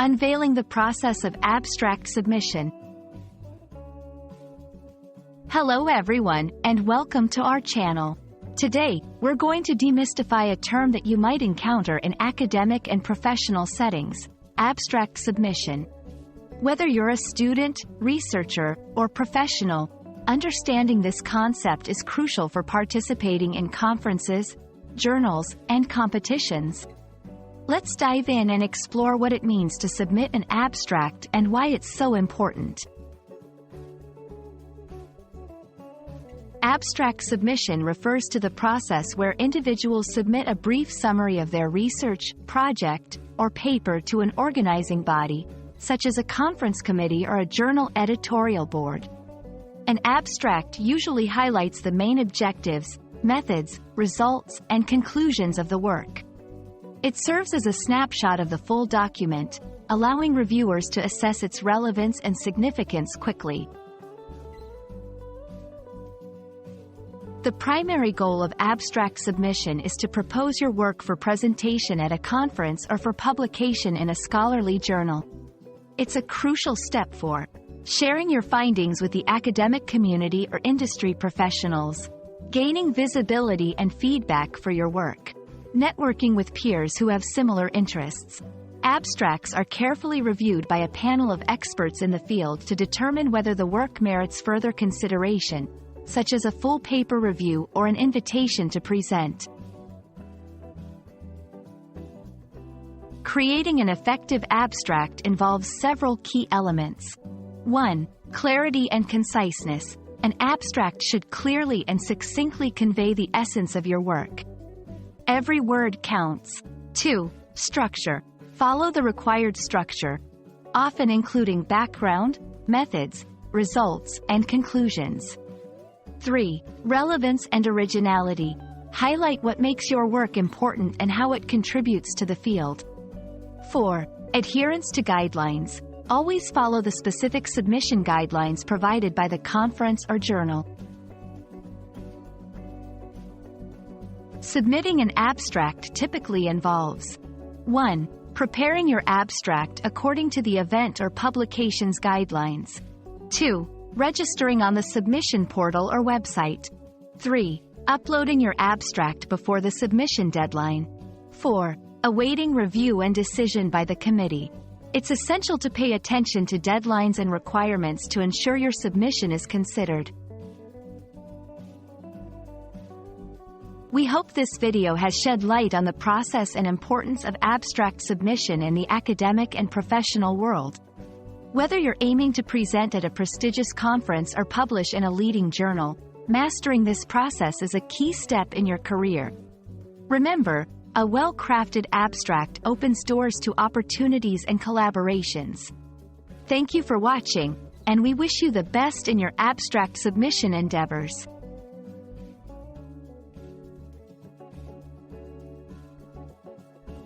Unveiling the process of abstract submission. Hello everyone, and welcome to our channel. Today, we're going to demystify a term that you might encounter in academic and professional settings: abstract submission. Whether you're a student, researcher, or professional, understanding this concept is crucial for participating in conferences, journals, and competitions. Let's dive in and explore what it means to submit an abstract and why it's so important. Abstract submission refers to the process where individuals submit a brief summary of their research, project, or paper to an organizing body, such as a conference committee or a journal editorial board. An abstract usually highlights the main objectives, methods, results, and conclusions of the work. It serves as a snapshot of the full document, allowing reviewers to assess its relevance and significance quickly. The primary goal of abstract submission is to propose your work for presentation at a conference or for publication in a scholarly journal. It's a crucial step for sharing your findings with the academic community or industry professionals, gaining visibility and feedback for your work, networking with peers who have similar interests. Abstracts are carefully reviewed by a panel of experts in the field to determine whether the work merits further consideration, such as a full paper review or an invitation to present. Creating an effective abstract involves several key elements. 1. Clarity and conciseness. An abstract should clearly and succinctly convey the essence of your work. Every word counts. 2. Structure. Follow the required structure, often including background, methods, results, and conclusions. 3. Relevance and originality. Highlight what makes your work important and how it contributes to the field. 4. Adherence to guidelines. Always follow the specific submission guidelines provided by the conference or journal. Submitting an abstract typically involves 1. Preparing your abstract according to the event or publication's guidelines. 2. Registering on the submission portal or website. 3. Uploading your abstract before the submission deadline. 4. Awaiting review and decision by the committee. It's essential to pay attention to deadlines and requirements to ensure your submission is considered. We hope this video has shed light on the process and importance of abstract submission in the academic and professional world. Whether you're aiming to present at a prestigious conference or publish in a leading journal, mastering this process is a key step in your career. Remember, a well-crafted abstract opens doors to opportunities and collaborations. Thank you for watching, and we wish you the best in your abstract submission endeavors.